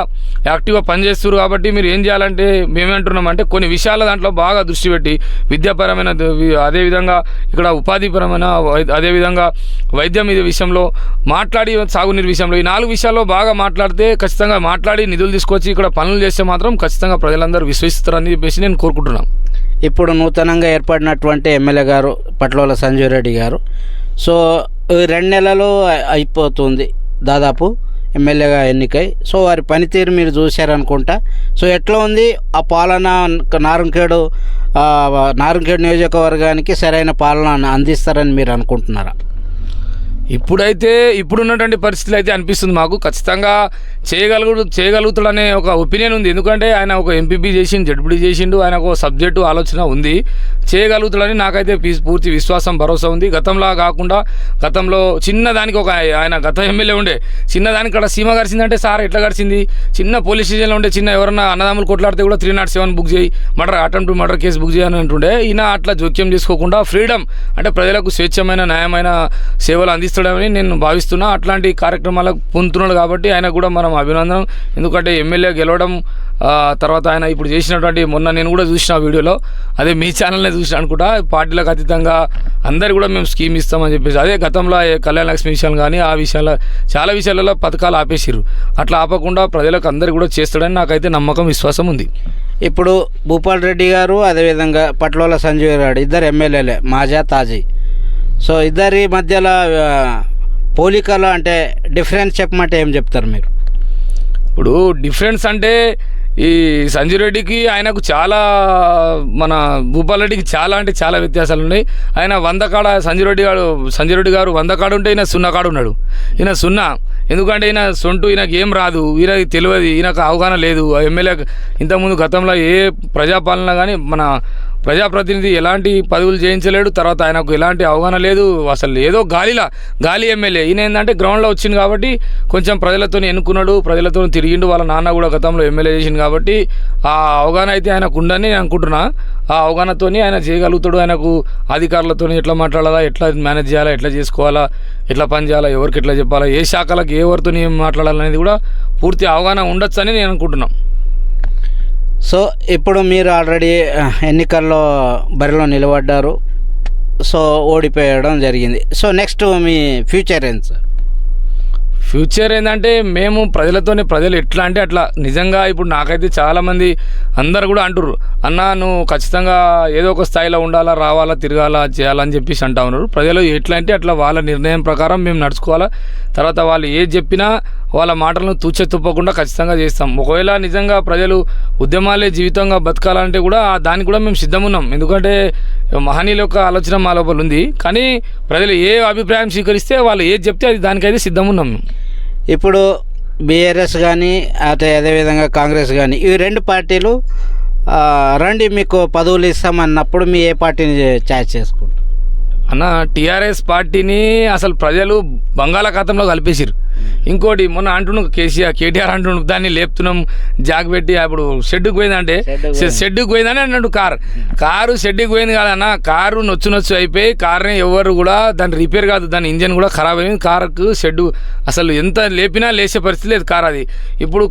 యాక్టివ్గా పనిచేస్తున్నారు కాబట్టి మీరు ఏం చేయాలంటే మేమేమంటున్నాం అంటే కొన్ని విషయాల దాంట్లో బాగా దృష్టి పెట్టి విద్యాపరమైన, అదేవిధంగా ఇక్కడ ఉపాధిపరమైన, అదేవిధంగా వైద్యం విషయంలో మాట్లాడి సాగునీరు విషయంలో ఈ 4 విషయాల్లో బాగా మాట్లాడితే ఖచ్చితంగా మాట్లాడి నిధులు తీసుకొచ్చి ఇక్కడ పనులు చేస్తే మాత్రం ఖచ్చితంగా ప్రజలందరూ విశ్వసిస్తారని చెప్పేసి నేను కోరుకుంటున్నాను. ఇప్పుడు నూతనంగా ఏర్పడినటువంటి ఎమ్మెల్యే గారు పట్లోల సంజీవ్ రెడ్డి గారు, సో 2 నెలలు అయిపోతుంది దాదాపు ఎమ్మెల్యేగా ఎన్నికై. సో వారి పనితీరు మీరు చూశారనుకుంటా. సో ఎట్లా ఉంది ఆ పాలన? నారాయణఖేడ్ నియోజకవర్గానికి సరైన పాలన అందిస్తారని మీరు అనుకుంటున్నారా? ఇప్పుడున్నటువంటి పరిస్థితులు అయితే అనిపిస్తుంది మాకు ఖచ్చితంగా చేయగలుగుతాడనే ఒక ఒపీనియన్ ఉంది. ఎందుకంటే ఆయన ఒక ఎంపీపీ చేసిండు, జడ్పీ చేసిండు, ఆయన ఒక సబ్జెక్టు ఆలోచన ఉంది, చేయగలుగుతాడని నాకైతే పూర్తి విశ్వాసం, భరోసా ఉంది. గతంలో చిన్నదానికి ఆయన గత ఎమ్మెల్యే ఉండే చిన్నదానికి అక్కడ సీమ గడిచిందంటే సార్ ఎట్లా గడిచింది, చిన్న పోలీస్ స్టేషన్లో ఉండే చిన్న ఎవరన్నా అన్నదమ్ములు కొట్లాడితే కూడా 307 బుక్ చేయి, అటెంప్ట్ మర్డర్ కేసు బుక్ చేయని అంటుండే. ఈయన అట్లా జోక్యం చేసుకోకుండా ఫ్రీడమ్ అంటే ప్రజలకు స్వేచ్ఛమైన న్యాయమైన సేవలు అందిస్తాడని నేను భావిస్తున్నా. అట్లాంటి కార్యక్రమాలకు పొందుతున్నాడు కాబట్టి ఆయన కూడా మనం అభినందనం. ఎందుకంటే ఎమ్మెల్యే గెలవడం తర్వాత ఆయన ఇప్పుడు చేసినటువంటి మొన్న నేను కూడా చూసిన వీడియోలో, అదే మీ ఛానల్నే చూసిన అనుకుంటా, పార్టీలకు అతీతంగా అందరు కూడా మేము స్కీమ్ ఇస్తామని చెప్పేసి, అదే గతంలో కళ్యాణ లక్ష్మి విషయాలు కానీ ఆ విషయాల్లో చాలా విషయాలలో పథకాలు ఆపేసిర్రు, అట్లా ఆపకుండా ప్రజలకు అందరు కూడా చేస్తాడని నాకైతే నమ్మకం, విశ్వాసం ఉంది. ఇప్పుడు భూపాల్ రెడ్డి గారు అదేవిధంగా పట్లోల సంజీవ్ రెడ్డి ఇద్దరు ఎమ్మెల్యేలే, మాజా తాజీ. సో ఇద్దరి మధ్యలో పోలికలు అంటే డిఫరెన్స్ చెప్పమంటే ఏం చెప్తారు మీరు? ఇప్పుడు డిఫరెన్స్ అంటే ఈ సంజీవ్ రెడ్డికి ఆయనకు చాలా, మన భూపాల్ రెడ్డికి చాలా వ్యత్యాసాలు ఉన్నాయి. ఆయన 100 కాడ సంజీవ్ రెడ్డి గారు 100 కాడ ఉంటే ఈయన 0 కాడ ఉన్నాడు. ఈయన 0 ఎందుకంటే ఈయన ఈయనకి ఏం రాదు, ఈయనకి తెలియదు, ఈయనకు అవగాహన లేదు. ఎమ్మెల్యే ఇంతకుముందు గతంలో ఏ ప్రజాపాలన కానీ మన ప్రజాప్రతినిధి ఎలాంటి పదవులు చేయించలేడు, తర్వాత ఆయనకు ఎలాంటి అవగాహన లేదు, అసలు ఏదో గాలి ఎమ్మెల్యే. ఈయన ఏంటంటే గ్రౌండ్లో వచ్చింది కాబట్టి కొంచెం ప్రజలతో ఎన్నుకున్నాడు, ప్రజలతో తిరిగిండు, వాళ్ళ నాన్న కూడా గతంలో ఎమ్మెల్యే చేసింది కాబట్టి ఆ అవగాహన అయితే ఆయనకు ఉందని నేను అనుకుంటున్నా. ఆ అవగాహనతో ఆయన చేయగలుగుతాడు. ఆయనకు అధికారులతో ఎట్లా మాట్లాడాలా, ఎట్లా మేనేజ్ చేయాలా, ఎట్లా చేసుకోవాలా, ఎట్లా పని చేయాలా, ఎవరికి ఎట్లా చెప్పాలా, ఏ శాఖలకు ఎవరితో ఏం మాట్లాడాలనేది కూడా పూర్తి అవగాహన ఉండొచ్చు అని నేను అనుకుంటున్నాను. సో ఇప్పుడు మీరు ఆల్రెడీ ఎన్నికల్లో బరిలో నిలబడ్డారు, సో ఓడిపోయడం జరిగింది. సో నెక్స్ట్ మీ ఫ్యూచర్ ఏంటి సార్? ఫ్యూచర్ ఏంటంటే మేము ప్రజలు ఎట్లా అంటే అట్లా నిజంగా ఇప్పుడు నాకైతే చాలామంది అందరు కూడా అంటుర్రు, అన్న నువ్వు ఖచ్చితంగా ఏదో ఒక స్థాయిలో ఉండాలా, రావాలా, తిరగాలా, చేయాలని చెప్పేసి అంటా ఉన్నారు. ప్రజలు ఎట్లా అంటే అట్లా వాళ్ళ నిర్ణయం ప్రకారం మేము నడుచుకోవాలా. తర్వాత వాళ్ళు ఏది చెప్పినా వాళ్ళ మాటలను తూచెత్తుప్పకుండా ఖచ్చితంగా చేస్తాం. ఒకవేళ నిజంగా ప్రజలు ఉద్యమాలే జీవితంగా బతకాలంటే కూడా దానికి కూడా మేము సిద్ధమున్నాం. ఎందుకంటే మహనీయుల యొక్క ఆలోచన మా లోపల ఉంది. కానీ ప్రజలు ఏ అభిప్రాయం స్వీకరిస్తే వాళ్ళు ఏది చెప్తే అది దానికైతే సిద్ధమున్నాం. ఇప్పుడు బీఆర్ఎస్ కానీ అదేవిధంగా కాంగ్రెస్ కానీ ఈ రెండు పార్టీలు రండి మీకు పదవులు ఇస్తామన్నప్పుడు మీ ఏ పార్టీని ఛాయిస్ చేసుకుంటారు? అన్న టీఆర్ఎస్ పార్టీని అసలు ప్రజలు బంగాళాఖాతంలో కలిపేసిరు. ఇంకోటి మొన్న అంటున్నాం కేటీఆర్ అంటున్నాం దాన్ని లేపుతున్నాం జాగ్ పెట్టి. అప్పుడు షెడ్డుకు పోయిందంటే షెడ్డుకు పోయిందని అన్నాడు. కారు షెడ్డుకు పోయింది కాదన్న, కారు నొచ్చు అయిపోయి కార్ని ఎవరు కూడా దాని రిపేర్ కాదు, దాని ఇంజన్ కూడా ఖరాబ్ అయింది. కారుకు షెడ్డు అసలు ఎంత లేపినా లేచే పరిస్థితి లేదు కారు. అది ఇప్పుడు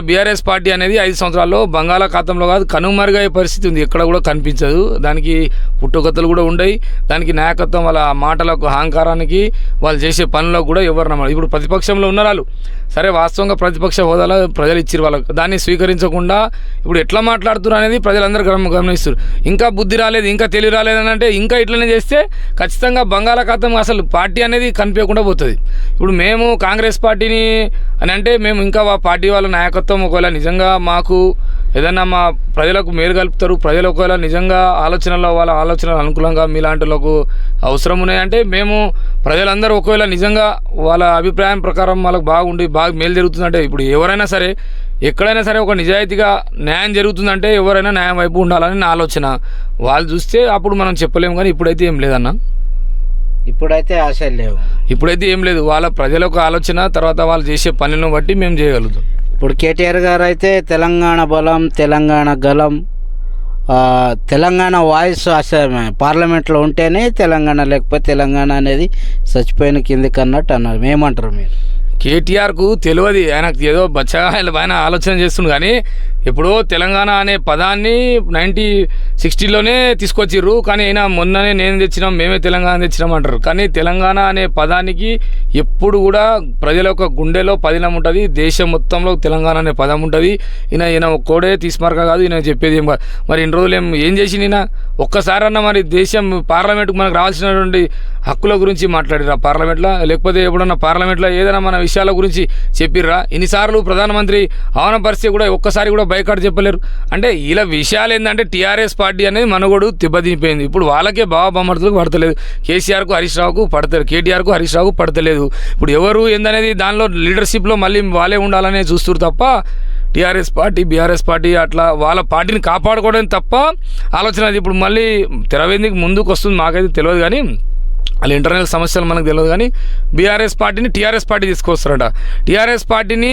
బీఆర్ఎస్ పార్టీ అనేది 5 సంవత్సరాల్లో బంగాళాఖాతంలో కాదు కనుమరుగయ్యే పరిస్థితి ఉంది. ఎక్కడ కూడా కనిపించదు. దానికి పుట్టుకథలు కూడా ఉండయి. దానికి నాయకత్వం వాళ్ళ మాటలకు అహంకారానికి వాళ్ళు చేసే పనులకు కూడా ఎవరు నమ్మరు. ఇప్పుడు ప్రతిపక్షంలో ఉన్నారు వాళ్ళు, సరే వాస్తవంగా ప్రతిపక్ష హోదాలో ప్రజలు ఇచ్చారు వాళ్ళకు, దాన్ని స్వీకరించకుండా ఇప్పుడు ఎట్లా మాట్లాడుతున్నారు అనేది ప్రజలందరూ గమనిస్తారు. ఇంకా బుద్ధి రాలేదు, ఇంకా తెలివి రాలేదని అంటే ఇంకా ఇట్లనే చేస్తే ఖచ్చితంగా బంగాళాఖాతం అసలు పార్టీ అనేది కనిపించకుండా పోతుంది. ఇప్పుడు మేము కాంగ్రెస్ పార్టీని అని అంటే మేము ఇంకా పార్టీ వాళ్ళ నాయకత్వం ఒకవేళ నిజంగా మాకు ఏదన్నా మా ప్రజలకు మేలు కలుపుతారు, ప్రజలు ఒకవేళ నిజంగా వాళ్ళ ఆలోచనలు అనుకూలంగా మీలాంటిలకు అవసరం ఉన్నాయంటే మేము ప్రజలందరూ ఒకవేళ నిజంగా వాళ్ళ అభిప్రాయం ప్రకారం వాళ్ళకి బాగా మేలు జరుగుతుందంటే ఇప్పుడు ఎవరైనా సరే ఎక్కడైనా సరే ఒక నిజాయితీగా న్యాయం జరుగుతుందంటే ఎవరైనా న్యాయం వైపు ఉండాలని నా ఆలోచన. వాళ్ళు చూస్తే అప్పుడు మనం చెప్పలేము. కానీ ఇప్పుడైతే ఏం లేదన్న, ఇప్పుడైతే ఆశలు లేవు, ఇప్పుడైతే ఏం లేదు. వాళ్ళ ప్రజలకు ఆలోచన తర్వాత వాళ్ళు చేసే పనులను బట్టి మేము చేయగలుగుతాం. ఇప్పుడు కేటీఆర్ గారు అయితే తెలంగాణ బలం, తెలంగాణ గలం, తెలంగాణ వాయిస్ పార్లమెంట్లో ఉంటేనే తెలంగాణ, లేకపోతే తెలంగాణ అనేది చచ్చిపోయిన కిందికి అన్నట్టు అన్నారు. ఏమంటారు మీరు? కేటీఆర్కు తెలియదు, ఆయనకు ఏదో బచ్చగా ఆయన ఆలోచన చేస్తుంది. కానీ ఎప్పుడో తెలంగాణ అనే పదాన్ని 1960లోనే తీసుకొచ్చిర్రు. కానీ అయినా మొన్ననే నేను తెచ్చినాం, మేమే తెలంగాణ తెచ్చినాం అంటారు. కానీ తెలంగాణ అనే పదానికి ఎప్పుడు కూడా ప్రజల యొక్క గుండెలో పదిలం ఉంటుంది. దేశం మొత్తంలో తెలంగాణ అనే పదం ఉంటుంది. ఈయన ఒక్కడే తీసుమార్క కాదు, ఈయన చెప్పేది ఏం కాదు. మరి ఇన్ని రోజులు ఏం చేసి ఈయన ఒక్కసారన్నా మరి దేశం పార్లమెంట్కు మనకు రావాల్సినటువంటి హక్కుల గురించి మాట్లాడిరా పార్లమెంట్లో? లేకపోతే ఎప్పుడన్నా పార్లమెంట్లో ఏదైనా మన విషయాల గురించి చెప్పిర్రా? ఇన్నిసార్లు ప్రధానమంత్రి ఆహ్వానపరిస్తే కూడా ఒక్కసారి కూడా బైకాట్ చెప్పలేరు. అంటే ఇలా విషయాలు ఏంటంటే టీఆర్ఎస్ పార్టీ అనేది మనగోడు తిబ్బదిపోయింది. ఇప్పుడు వాళ్ళకే బామర్తులకు పడతలేదు. కేసీఆర్కు హరీష్ రావుకు పడతలేదు, కేటీఆర్కు హరీష్ రావుకు పడతలేదు. ఇప్పుడు ఎవరు ఏందనేది దానిలో లీడర్షిప్లో మళ్ళీ వాళ్ళే ఉండాలనే చూస్తారు తప్ప టీఆర్ఎస్ పార్టీ బీఆర్ఎస్ పార్టీ అట్లా వాళ్ళ పార్టీని కాపాడుకోవడం తప్ప ఆలోచన అది. ఇప్పుడు మళ్ళీ తెరవేందుకు ముందుకు వస్తుంది మాకైతే తెలియదు. కానీ వాళ్ళ ఇంటర్నల్ సమస్యలు మనకు తెలియదు. కానీ బీఆర్ఎస్ పార్టీని టీఆర్ఎస్ పార్టీ తీసుకొస్తారట. టీఆర్ఎస్ పార్టీని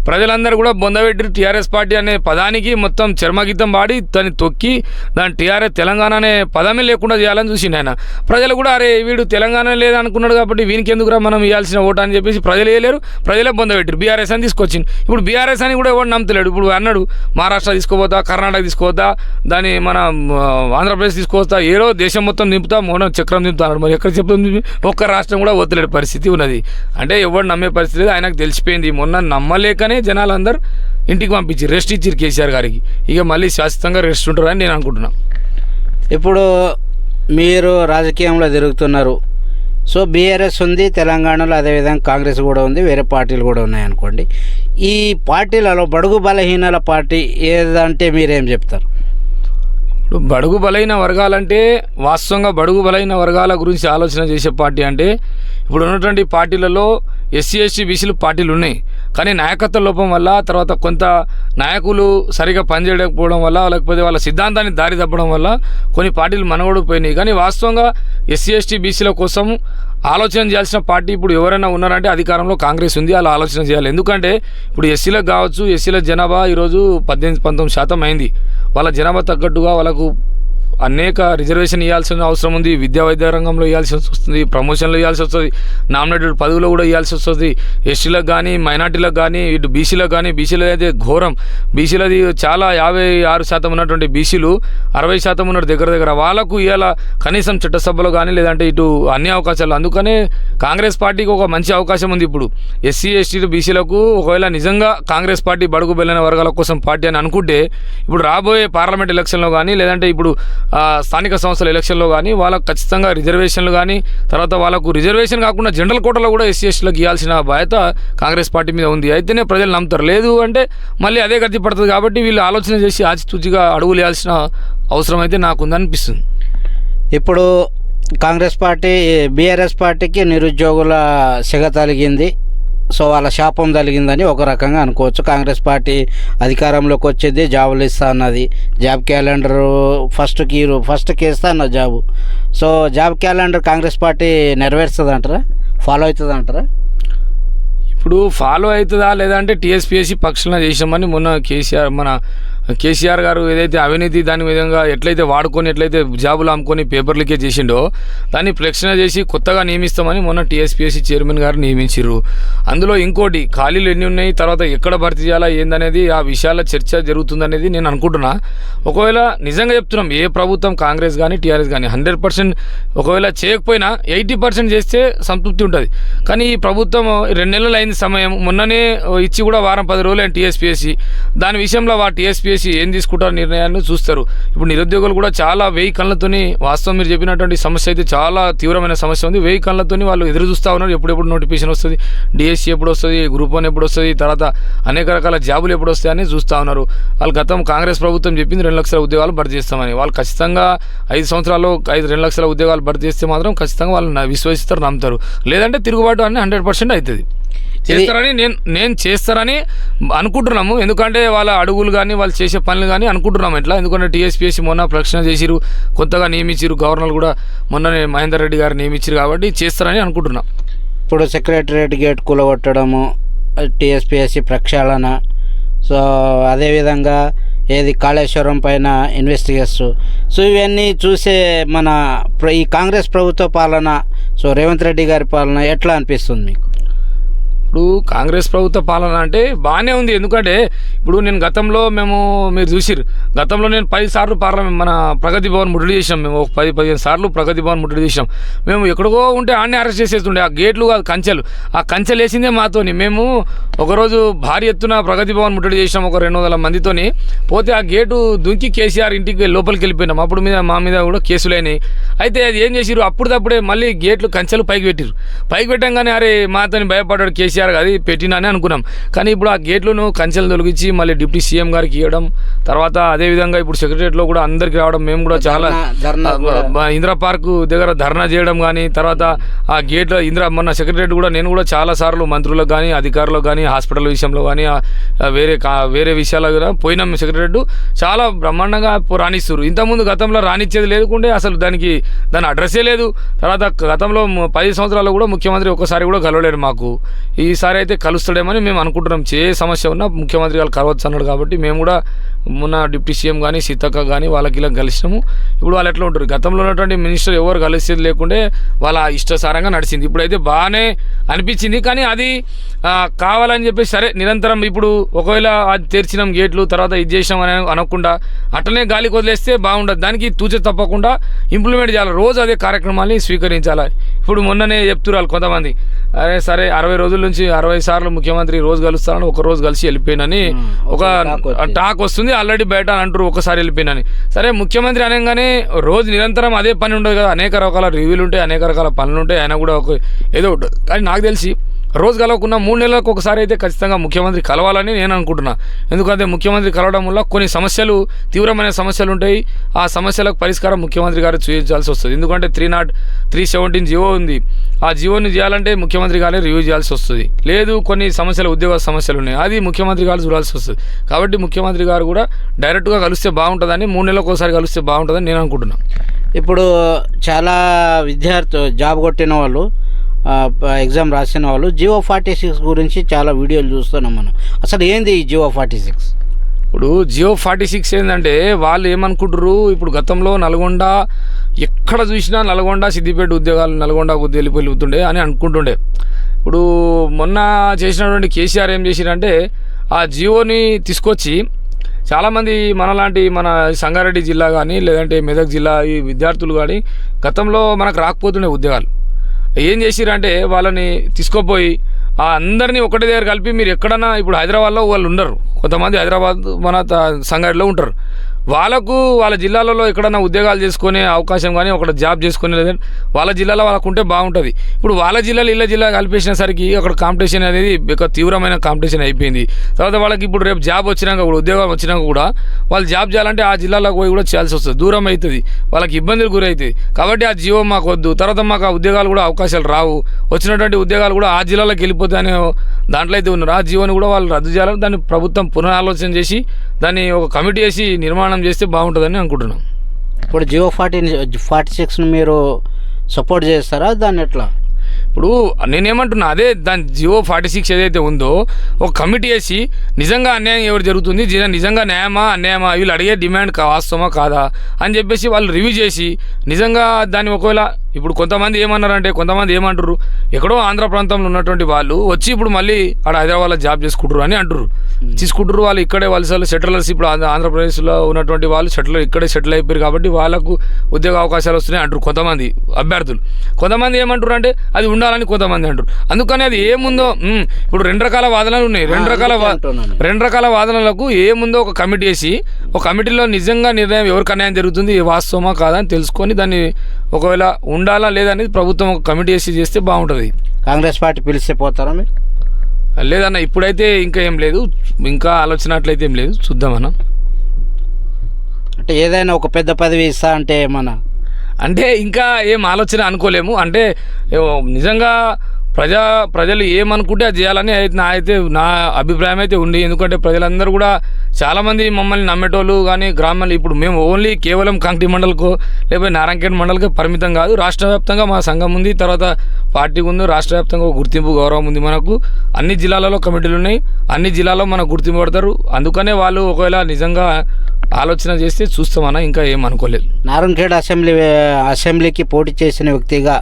ప్రజలందరూ కూడా బొందబెట్టి టీఆర్ఎస్ పార్టీ అనే పదానికి మొత్తం చర్మగీతం పాడి దాన్ని తొక్కి దాని టీఆర్ఎస్ తెలంగాణ అనే పదమే లేకుండా చేయాలని చూసిండు ఆయన. ప్రజలు కూడా అరే వీడు తెలంగాణ లేదనుకున్నాడు కాబట్టి వీనికి ఎందుకురా మనం ఇవ్వాల్సిన ఓటు అని చెప్పేసి ప్రజలు వేయలేరు, ప్రజలే బొందబెట్టారు. బీఆర్ఎస్ అని తీసుకొచ్చింది. ఇప్పుడు బీఆర్ఎస్ అని కూడా ఎవరు నమ్ముతలేడు. ఇప్పుడు అన్నాడు మహారాష్ట్ర తీసుకోపోతా, కర్ణాటక తీసుకోవద్దా, దాన్ని మన ఆంధ్రప్రదేశ్ తీసుకోవద్దా, ఏదో దేశం మొత్తం నింపుతా, మోన చక్రం నింపుతా అన్నాడు. మరి ఎక్కడ చెప్తుంది? ఒక్క రాష్ట్రం కూడా వదిలేడు పరిస్థితి ఉన్నది. అంటే ఎవరు నమ్మే పరిస్థితి లేదు. ఆయనకు తెలిసిపోయింది. మొన్న నమ్మలేకనే జనాలు అందరూ ఇంటికి పంపించి రెస్ట్ ఇచ్చారు కేసీఆర్ గారికి. ఇక మళ్ళీ శాశ్వతంగా రెస్ట్ ఉంటారని నేను అనుకుంటున్నాను. ఇప్పుడు మీరు రాజకీయంలో తిరుగుతున్నారు. సో బీఆర్ఎస్ ఉంది తెలంగాణలో, అదేవిధంగా కాంగ్రెస్ కూడా ఉంది, వేరే పార్టీలు కూడా ఉన్నాయనుకోండి. ఈ పార్టీలలో బడుగు బలహీనల పార్టీ ఏదంటే మీరేం చెప్తారు? ఇప్పుడు బడుగు బలైన వర్గాలంటే వాస్తవంగా బడుగు బలైన వర్గాల గురించి ఆలోచన చేసే పార్టీ అంటే ఇప్పుడు ఉన్నటువంటి పార్టీలలో ఎస్సీ ఎస్టీ బీసీలు పార్టీలు ఉన్నాయి. కానీ నాయకత్వ లోపం వల్ల, తర్వాత కొంత నాయకులు సరిగా పనిచేయకపోవడం వల్ల, లేకపోతే వాళ్ళ సిద్ధాంతాన్ని దారి తప్పడం వల్ల కొన్ని పార్టీలు మనగొడిపోయినాయి. కానీ వాస్తవంగా ఎస్సీ ఎస్టీ బీసీల కోసం ఆలోచన చేయాల్సిన పార్టీ ఇప్పుడు ఎవరైనా ఉన్నారంటే అధికారంలో కాంగ్రెస్ ఉంది. అలా ఆలోచన చేయాలి. ఎందుకంటే ఇప్పుడు ఎస్సీలకు కావచ్చు, ఎస్సీల జనాభా ఈరోజు 18-19% అయింది. వాళ్ళ జనాభా తగ్గట్టుగా వాళ్ళకు అనేక రిజర్వేషన్ ఇవ్వాల్సిన అవసరం ఉంది. విద్యా వైద్య రంగంలో ఇవ్వాల్సి వస్తుంది, ప్రమోషన్లు ఇవ్వాల్సి వస్తుంది, నామినేటెడ్ పదవులు కూడా ఇవ్వాల్సి వస్తుంది. ఎస్టీలకు కానీ మైనార్టీలకు కానీ ఇటు బీసీలకు కానీ, బీసీలో అయితే ఘోరం. బీసీలది చాలా 56% ఉన్నటువంటి బీసీలు 60% ఉన్నారు దగ్గర. వాళ్ళకు ఇవాళ కనీసం చట్టసభలో కానీ లేదంటే ఇటు అన్ని అవకాశాలు. అందుకనే కాంగ్రెస్ పార్టీకి ఒక మంచి అవకాశం ఉంది ఇప్పుడు. ఎస్సీ ఎస్టీ బీసీలకు ఒకవేళ నిజంగా కాంగ్రెస్ పార్టీ బడుగు బెల్లైన వర్గాల కోసం పార్టీ అని అనుకుంటే ఇప్పుడు రాబోయే పార్లమెంట్ ఎలక్షన్లో కానీ లేదంటే ఇప్పుడు స్థానిక సంస్థల ఎలక్షన్లో కానీ వాళ్ళకు ఖచ్చితంగా రిజర్వేషన్లు కానీ, తర్వాత వాళ్ళకు రిజర్వేషన్ కాకుండా జనరల్ కోటాలో కూడా ఎస్సీ ఎస్టీలకు ఇవ్వాల్సిన బాధ్యత కాంగ్రెస్ పార్టీ మీద ఉంది. అయితేనే ప్రజలు నమ్ముతారు. లేదు అంటే మళ్ళీ అదే గతి పడుతుంది. కాబట్టి వీళ్ళు ఆలోచన చేసి ఆచితూచిగా అడుగులు వేయాల్సిన అవసరం అయితే నాకుందనిపిస్తుంది. ఇప్పుడు కాంగ్రెస్ పార్టీ బీఆర్ఎస్ పార్టీకి నిరుద్యోగుల సెగ తలిగింది. సో వాళ్ళ శాపం తగిలిందని ఒక రకంగా అనుకోవచ్చు. కాంగ్రెస్ పార్టీ అధికారంలోకి వచ్చేది జాబులు ఇస్తా అన్నది. జాబ్ క్యాలెండర్ ఫస్ట్కి ఇస్తా అన్న job. So job calendar Congress party నెరవేరుస్తుంది అంటారా, ఫాలో అవుతుంది అంటారా? ఇప్పుడు ఫాలో అవుతుందా లేదంటే టీఎస్పీఎస్సీ పక్షాన చేసామని మొన్న కేసీఆర్ గారు ఏదైతే అవినీతి దాని విధంగా ఎట్లయితే వాడుకొని ఎట్లయితే జాబులు అమ్ముకొని పేపర్ లీకేజ్ చేసిండో దాన్ని ప్రక్షణ చేసి కొత్తగా నియమిస్తామని మొన్న టీఎస్పీఎస్సీ చైర్మన్ గారు నియమించారు. అందులో ఇంకోటి ఖాళీలు ఎన్ని ఉన్నాయి, తర్వాత ఎక్కడ భర్తీ చేయాలా ఏందనేది ఆ విషయాల చర్చ జరుగుతుందనేది నేను అనుకుంటున్నా. ఒకవేళ నిజంగా చెప్తున్నాం, ఏ ప్రభుత్వం కాంగ్రెస్ కానీ టీఆర్ఎస్ కానీ 100% ఒకవేళ చేయకపోయినా 80% చేస్తే సంతృప్తి ఉంటుంది. కానీ ఈ ప్రభుత్వం 2 నెలలు అయింది సమయం, మొన్ననే ఇచ్చి కూడా వారం 10 రోజులు అయిన టీఎస్పీఎస్సీ. దాని విషయంలో టీఎస్పీఎస్సీ ఏం తీసుకుంటారు నిర్ణయాన్ని చూస్తారు. ఇప్పుడు నిరుద్యోగులు కూడా చాలా 1000 కళ్ళతోని, వాస్తవం మీరు చెప్పినటువంటి సమస్య అయితే చాలా తీవ్రమైన సమస్య ఉంది. 1000 కళ్ళతోని వాళ్ళు ఎదురు చూస్తూ ఉన్నారు. ఎప్పుడెప్పుడు నోటిఫికేషన్ వస్తుంది, డిఎస్సీ ఎప్పుడు వస్తుంది, గ్రూప్ 1 ఎప్పుడు వస్తుంది, తర్వాత అనేక రకాల జాబులు ఎప్పుడు వస్తాయని చూస్తూ ఉన్నారు. వాళ్ళు కాంగ్రెస్ ప్రభుత్వం చెప్పింది 2 లక్షల ఉద్యోగాలు భర్తీ చేస్తామని. వాళ్ళు ఖచ్చితంగా 5 సంవత్సరాల్లో 2 లక్షల ఉద్యోగాలు భర్తీ చేస్తే మాత్రం ఖచ్చితంగా వాళ్ళు విశ్వసిస్తారు, నమ్ముతారు. లేదంటే తిరుగుబాటు అని 100% అవుతుంది. చేస్తారని నేను చేస్తారని అనుకుంటున్నాము. ఎందుకంటే వాళ్ళ అడుగులు కానీ వాళ్ళు చేసే పనులు కానీ అనుకుంటున్నాము ఎట్లా. ఎందుకంటే టీఎస్పీఎస్సీ మొన్న ప్రక్షణ చేసిరు, కొత్తగా నియమించారు, గవర్నర్ కూడా మొన్ననే మహేందర్ రెడ్డి గారు నియమించారు. కాబట్టి చేస్తారని అనుకుంటున్నాం. ఇప్పుడు సెక్రటరియట్ గేట్ కూలగొట్టడము, టీఎస్పీఎస్సీ ప్రక్షాళన, సో అదేవిధంగా ఏది కాళేశ్వరం పైన ఇన్వెస్టిగేషన్, సో ఇవన్నీ చూసే మన ఈ కాంగ్రెస్ ప్రభుత్వ పాలన, సో రేవంత్ రెడ్డి గారి పాలన ఎట్లా అనిపిస్తుంది మీకు? ఇప్పుడు కాంగ్రెస్ ప్రభుత్వ పాలన అంటే బాగానే ఉంది. ఎందుకంటే ఇప్పుడు నేను మీరు చూసిరు, గతంలో నేను 10 సార్లు పార్లమెంట్ మన ప్రగతి భవన్ ముట్టడి చేసాం. మేము 10-15 సార్లు ప్రగతి భవన్ ముట్టడి చేసాం. మేము ఎక్కడికో ఉంటే ఆడనే అరెస్ట్ చేసేస్తుండే. ఆ గేట్లు కాదు కంచెలు, ఆ కంచెలు వేసిందే మాతోని. మేము ఒకరోజు భారీ ఎత్తున ప్రగతి భవన్ ముట్టడి చేసాం, ఒక 200 మందితోని. పోతే ఆ గేటు దుంకి కేసీఆర్ ఇంటికి లోపలికి వెళ్ళిపోయినాం. అప్పుడు మా మీద కూడా కేసులు అయినాయి. అయితే అది ఏం చేసిరు, అప్పుడప్పుడే మళ్ళీ గేట్లు కంచెలు పైకి పెట్టిరు. పైకి పెట్టంగానే అరే మాతోని భయపడ్డాడు కేసీఆర్, అది పెట్టినానే అనుకున్నాం. కానీ ఇప్పుడు ఆ గేట్లను కంచెలు తొలగించి మళ్ళీ డిప్యూటీ సీఎం గారికి ఇవ్వడం, తర్వాత అదేవిధంగా ఇప్పుడు సెక్రటరియట్లో కూడా అందరికి రావడం, మేము కూడా చాలా ఇందిరా పార్క్ దగ్గర ధర్నా చేయడం కానీ, తర్వాత ఆ గేట్లో మొన్న సెక్రటరియట్ కూడా నేను కూడా చాలా సార్లు మంత్రులకు కానీ అధికారులకు కానీ హాస్పిటల్ విషయంలో కానీ వేరే విషయాలు కూడా పోయినాం. సెక్రటరియట్ చాలా బ్రహ్మాండంగా రాణిస్తారు. ఇంతకుముందు గతంలో రానిచ్చేది లేకుంటే అసలు దాని అడ్రస్సే లేదు. తర్వాత గతంలో 10 సంవత్సరాల్లో కూడా ముఖ్యమంత్రి ఒక్కసారి కూడా కలవలేడు మాకు. ఈసారి అయితే కలుస్తాడేమని మేము అనుకుంటున్నాం. సమస్య ఉన్నా ముఖ్యమంత్రి గారు కలవచ్చు అన్నాడు. కాబట్టి మేము కూడా మొన్న డిప్యూటీ సీఎం కానీ సీతక్క కానీ వాళ్ళకి ఇలా కలిసినాము. ఇప్పుడు వాళ్ళు ఎట్లా ఉంటారు, గతంలో ఉన్నటువంటి మినిస్టర్ ఎవరు కలిసేది లేకుంటే వాళ్ళ ఇష్టసారంగా నడిచింది. ఇప్పుడైతే బాగానే అనిపించింది. కానీ అది కావాలని చెప్పి సరే నిరంతరం ఇప్పుడు ఒకవేళ అది తెరిచినాం గేట్లు, తర్వాత ఇది చేసినాం అని అనకుండా అట్లనే గాలికి వదిలేస్తే బాగుండదు. దానికి తూచ తప్పకుండా ఇంప్లిమెంట్ చేయాలి. రోజు అదే కార్యక్రమాన్ని స్వీకరించాలి. ఇప్పుడు మొన్ననే చెప్తున్నారు కొంతమంది, అరే సరే 60 రోజుల నుంచి 60 సార్లు ముఖ్యమంత్రి రోజు కలుస్తానని ఒక రోజు కలిసి వెళ్ళిపోయినని ఒక టాక్ వస్తుంది. ఆల్రెడీ బయట అంటారు ఒకసారి వెళ్ళిపోయినని. సరే ముఖ్యమంత్రి అనగానే రోజు నిరంతరం అదే పని ఉండదు కదా, అనేక రకాల రివ్యూలు ఉంటాయి, అనేక రకాల పనులు ఉంటాయి. ఆయన కూడా ఏదో ఉంటుంది. కానీ నాకు తెలిసి రోజు కలవకుండా 3 నెలలకు ఒకసారి అయితే ఖచ్చితంగా ముఖ్యమంత్రి కలవాలని నేను అనుకుంటున్నా. ఎందుకంటే ముఖ్యమంత్రి కలవడం వల్ల కొన్ని సమస్యలు, తీవ్రమైన సమస్యలు ఉంటాయి. ఆ సమస్యలకు పరిష్కారం ముఖ్యమంత్రి గారు చూపించాల్సి వస్తుంది. ఎందుకంటే 317 జీవో ఉంది. ఆ జీవోని చేయాలంటే ముఖ్యమంత్రి గారే రివ్యూ చేయాల్సి వస్తుంది. లేదు కొన్ని సమస్యలు, ఉద్యోగ సమస్యలు ఉన్నాయి, అది ముఖ్యమంత్రి గారు చూడాల్సి వస్తుంది. కాబట్టి ముఖ్యమంత్రి గారు కూడా డైరెక్ట్గా కలిస్తే బాగుంటుందని, 3 నెలలకు ఒకసారి కలిస్తే బాగుంటుందని నేను అనుకుంటున్నాను. ఇప్పుడు చాలా విద్యార్థులు జాబ్ కొట్టిన వాళ్ళు, ఎగ్జామ్ రాసిన వాళ్ళు జియో 46 గురించి చాలా వీడియోలు చూస్తున్నాం మనం. అసలు ఏంది ఈ జియో 46? ఇప్పుడు జియో 46 ఏంటంటే వాళ్ళు ఏమనుకుంటారు, ఇప్పుడు గతంలో నల్గొండ ఎక్కడ చూసినా నల్గొండ సిద్దిపేట ఉద్యోగాలు నల్గొండకు వెళ్ళిపోతుండే అని అనుకుంటుండే. ఇప్పుడు మొన్న చేసినటువంటి కేసీఆర్ ఏం చేసిరంటే ఆ జియోని తీసుకొచ్చి చాలామంది మన సంగారెడ్డి జిల్లా కానీ లేదంటే మెదక్ జిల్లా ఈ విద్యార్థులు కానీ గతంలో మనకు రాకపోతుండే ఉద్యోగాలు ఏం చేసిరంటే వాళ్ళని తీసుకుపోయి అందరినీ ఒకటి దగ్గర కలిపి మీరు ఎక్కడన్నా ఇప్పుడు హైదరాబాద్లో వాళ్ళు ఉండరు, కొంతమంది హైదరాబాద్ మన సంగారెడ్డిలో ఉంటారు, వాళ్ళ జిల్లాలలో ఎక్కడన్నా ఉద్యోగాలు చేసుకునే అవకాశం కానీ ఒక జాబ్ చేసుకునే లేదంటే వాళ్ళ జిల్లాలో వాళ్ళకు ఉంటే బాగుంటుంది. ఇప్పుడు వాళ్ళ జిల్లాలో ఇళ్ళ జిల్లా కలిపేసినసరికి అక్కడ కాంపిటీషన్ అనేది ఒక తీవ్రమైన కాంపిటీషన్ అయిపోయింది. తర్వాత వాళ్ళకి ఇప్పుడు రేపు జాబ్ వచ్చినాక కూడా ఉద్యోగం వచ్చినాక కూడా వాళ్ళు జాబ్ చేయాలంటే ఆ జిల్లాలోకి పోయి కూడా చేయాల్సి వస్తుంది, దూరం అవుతుంది, వాళ్ళకి ఇబ్బందులు గురవుతాయి. కాబట్టి ఆ జియో మాకు వద్దు, తర్వాత మాకు ఆ ఉద్యోగాలు కూడా అవకాశాలు రావు, వచ్చినటువంటి ఉద్యోగాలు కూడా ఆ జిల్లాలోకి వెళ్ళిపోతాయనే దాంట్లో అయితే ఉన్నారు. ఆ జియోని కూడా వాళ్ళు రద్దు చేయాలని దాన్ని ప్రభుత్వం పునరాలోచన చేసి దాన్ని ఒక కమిటీ వేసి నిర్మాణం చేస్తే బాగుంటుందని అనుకుంటున్నాం. ఇప్పుడు జియో 46ని మీరు సపోర్ట్ చేస్తారా దాన్ని ఎట్లా? ఇప్పుడు నేనేమంటున్నా అదే దాని జియో 46 ఏదైతే ఉందో ఒక కమిటీ వేసి నిజంగా అన్యాయం ఎవరు జరుగుతుంది, నిజంగా న్యాయమా అన్యాయమా, వీళ్ళు అడిగే డిమాండ్ వాస్తవమా కాదా అని చెప్పేసి వాళ్ళు రివ్యూ చేసి నిజంగా దాన్ని ఒకవేళ ఇప్పుడు కొంతమంది ఏమన్నారంటే కొంతమంది ఏమంటారు ఎక్కడో ఆంధ్ర ప్రాంతంలో ఉన్నటువంటి వాళ్ళు వచ్చి ఇప్పుడు మళ్ళీ ఆడ హైదరాబాద్లో జాబ్ చేసుకుంటారు అని అంటారు. తీసుకుంటారు వాళ్ళు ఇక్కడే వలసలు సెటిలర్స్, ఇప్పుడు ఆంధ్రప్రదేశ్లో ఉన్నటువంటి వాళ్ళు ఇక్కడే సెటిల్ అయిపోయారు కాబట్టి వాళ్ళకు ఉద్యోగ అవకాశాలు వస్తున్నాయి అంటారు కొంతమంది అభ్యర్థులు. కొంతమంది ఏమంటారు అంటే అది ఉండాలని కొంతమంది అంటారు. అందుకని అది ఏముందో ఇప్పుడు రెండు రకాల వాదనలు ఉన్నాయి, రెండు రకాల వాదనలకు ఏముందో ఒక కమిటీ వేసి ఒక కమిటీలో నిజంగా నిర్ణయం ఎవరికి అన్యాయం జరుగుతుంది వాస్తవమా కాదా అని తెలుసుకొని దాన్ని ఒకవేళ ఉండాలా లేదనేది ప్రభుత్వం ఒక కమిటీ వేసి చేస్తే బాగుంటుంది. కాంగ్రెస్ పార్టీ పిలిస్తే పోతారా మీరు? లేదన్న ఇప్పుడైతే ఇంకా ఏం లేదు, ఇంకా ఆలోచన అట్లయితే ఏం లేదు, చూద్దామన్న. అంటే ఏదైనా ఒక పెద్ద పదవి ఇస్తా అంటే ఏమన్నా అంటే ఇంకా ఏం ఆలోచన అనుకోలేము. అంటే నిజంగా ప్రజలు ఏమనుకుంటే అది చేయాలని నా అభిప్రాయం అయితే ఉంది. ఎందుకంటే ప్రజలందరూ కూడా చాలామంది మమ్మల్ని నమ్మేటోళ్ళు కానీ గ్రామాలు ఇప్పుడు మేము ఓన్లీ కేవలం కాంగ్రెస్ మండలకు లేకపోతే నారాయణఖేడ్ మండలకే పరిమితం కాదు, రాష్ట్ర వ్యాప్తంగా మా సంఘం ఉంది, తర్వాత పార్టీ ఉంది, రాష్ట్ర వ్యాప్తంగా గుర్తింపు గౌరవం ఉంది మనకు. అన్ని జిల్లాలలో కమిటీలు ఉన్నాయి, అన్ని జిల్లాలో మనకు గుర్తింపు పడతారు. అందుకనే వాళ్ళు ఒకవేళ నిజంగా ఆలోచన చేస్తే చూస్తామన్నా, ఇంకా ఏం అనుకోలేదు. నారాయణఖేడ్ అసెంబ్లీకి పోటీ చేసిన వ్యక్తిగా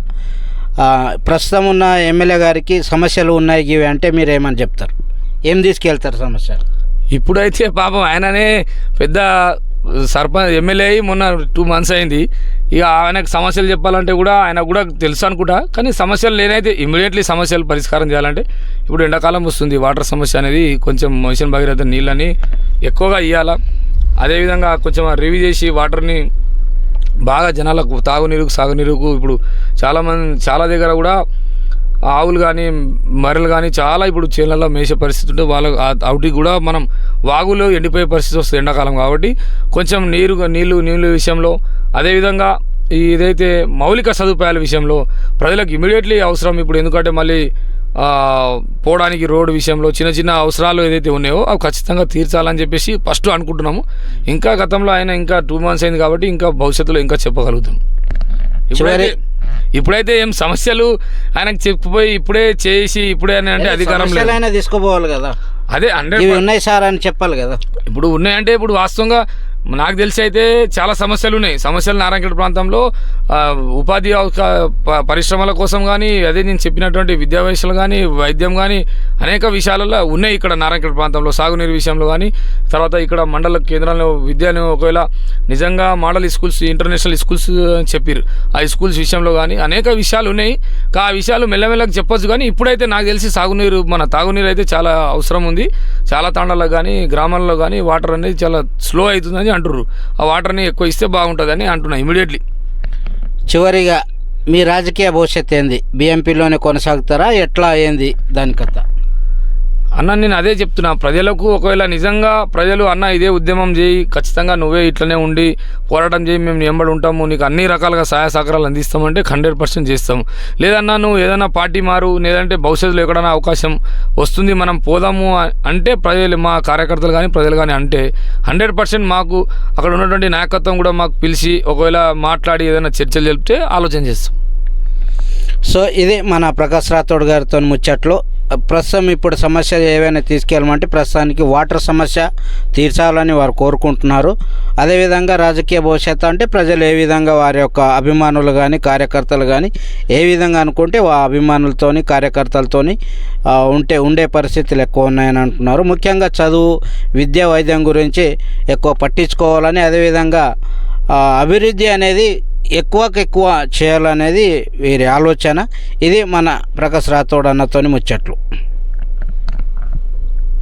ప్రస్తుతం ఉన్న ఎమ్మెల్యే గారికి సమస్యలు ఉన్నాయి ఇవి అంటే మీరు ఏమని చెప్తారు? ఏం తీసుకెళ్తారు సమస్యలు? ఇప్పుడైతే పాపం ఆయననే పెద్ద సర్పంచ్ ఎమ్మెల్యే అయ్యి మొన్న 2 months అయింది. ఇక ఆయనకు సమస్యలు చెప్పాలంటే కూడా ఆయన కూడా తెలుసు అనుకుంటా, కానీ సమస్యలు లేనైతే ఇమ్మీడియట్లీ సమస్యలు పరిష్కారం చేయాలంటే ఇప్పుడు ఎండాకాలం వస్తుంది, వాటర్ సమస్య అనేది కొంచెం మిషన్ భగీరథ నీళ్ళని ఎక్కువగా ఇవ్వాలా, అదేవిధంగా కొంచెం రివ్యూ చేసి వాటర్ని బాగా జనాలకు తాగునీరుకు సాగునీరుకు ఇప్పుడు చాలా దగ్గర కూడా ఆవులు కానీ మర్రెలు కానీ చాలా ఇప్పుడు చేనులలో మేసే పరిస్థితి ఉంటే వాటికి కూడా మనం వాగులో ఎండిపోయే పరిస్థితి వస్తుంది ఎండాకాలం కాబట్టి కొంచెం నీళ్ళు విషయంలో, అదేవిధంగా ఇదైతే మౌలిక సదుపాయాల విషయంలో ప్రజలకు ఇమీడియట్లీ అవసరం. ఇప్పుడు ఎందుకంటే మళ్ళీ పోవడానికి రోడ్డు విషయంలో చిన్న అవసరాలు ఏదైతే ఉన్నాయో అవి ఖచ్చితంగా తీర్చాలని చెప్పేసి ఫస్ట్ అనుకుంటున్నాము. ఇంకా గతంలో ఆయన ఇంకా 2 months అయింది కాబట్టి ఇంకా భవిష్యత్తులో ఇంకా చెప్పగలుగుతాం. ఇప్పుడైతే ఏం సమస్యలు ఆయనకు చెప్పిపోయి ఇప్పుడే చేసి ఇప్పుడే అని అంటే అధికారం లేదు, తీసుకోపోవాలి కదా. అదే 100 ఉన్నాయి సార్ అని చెప్పాలి కదా. ఇప్పుడు ఉన్నాయంటే ఇప్పుడు వాస్తవంగా నాకు తెలిసి అయితే చాలా సమస్యలు ఉన్నాయి. సమస్యలు నారాయణఖేడ్ ప్రాంతంలో ఉపాధి పరిశ్రమల కోసం కానీ అదే నేను చెప్పినటువంటి విద్యావేశాలు కానీ వైద్యం కానీ అనేక విషయాలలో ఉన్నాయి ఇక్కడ నారాయణఖేడ్ ప్రాంతంలో. సాగునీరు విషయంలో కానీ తర్వాత ఇక్కడ మండల కేంద్రంలో విద్యను ఒకవేళ నిజంగా మోడల్ స్కూల్స్ ఇంటర్నేషనల్ స్కూల్స్ అని చెప్పారు, ఆ స్కూల్స్ విషయంలో కానీ అనేక విషయాలు ఉన్నాయి. ఆ విషయాలు మెల్లమెల్లగా చెప్పొచ్చు, కానీ ఇప్పుడైతే నాకు తెలిసి తాగునీరు అయితే చాలా అవసరం ఉంది. చాలా తాండాలకు కానీ గ్రామాల్లో కానీ వాటర్ అనేది చాలా స్లో అవుతుందని అంటారు. ఆ వాటర్ని ఎక్కువ ఇస్తే బాగుంటుందని అంటున్నా ఇమీడియట్లీ. చివరిగా మీ రాజకీయ భవిష్యత్తు ఏంది? బీఎంపీలోనే కొనసాగుతారా ఎట్లా ఏంది దాని కథ? అన్న నేను అదే చెప్తున్నా, ప్రజలకు ఒకవేళ నిజంగా ప్రజలు అన్న ఇదే ఉద్యమం చేయి, ఖచ్చితంగా నువ్వే ఇట్లనే ఉండి పోరాటం చేయి, మేము ఎంబడి ఉంటాము, నీకు అన్ని రకాలుగా సహాయ సహకారాలు అందిస్తామంటే 100% చేస్తాము. లేదన్నా నువ్వు ఏదైనా పార్టీ మారు, లేదంటే భవిష్యత్తులో ఎక్కడైనా అవకాశం వస్తుంది మనం పోదాము అంటే ప్రజలు మా కార్యకర్తలు కానీ ప్రజలు కానీ అంటే 100% మాకు అక్కడ ఉన్నటువంటి నాయకత్వం కూడా మాకు పిలిచి ఒకవేళ మాట్లాడి ఏదైనా చర్చలు జరిపితే ఆలోచన చేస్తాం. సో ఇది మన ప్రకాష్ రాథోడ్ గారితో ముచ్చట్లు. ప్రస్తుతం ఇప్పుడు సమస్య ఏవైనా తీసుకెళ్ళమంటే ప్రస్తుతానికి వాటర్ సమస్య తీర్చాలని వారు కోరుకుంటున్నారు. అదేవిధంగా రాజకీయ భవిష్యత్తు అంటే ప్రజలు ఏ విధంగా వారి యొక్క అభిమానులు కానీ కార్యకర్తలు కానీ ఏ విధంగా అనుకుంటే ఆ అభిమానులతోని కార్యకర్తలతోని ఉండే పరిస్థితులు ఎక్కువ ఉన్నాయని అంటున్నారు. ముఖ్యంగా చదువు, విద్య, వైద్యం గురించి ఎక్కువ పట్టించుకోవాలని, అదేవిధంగా అభివృద్ధి అనేది ఎక్కువ చేయాలనేది వీరి ఆలోచన. ఇది మన ప్రకాష్ రాథోడ్ అన్నతోని ముచ్చట్లు.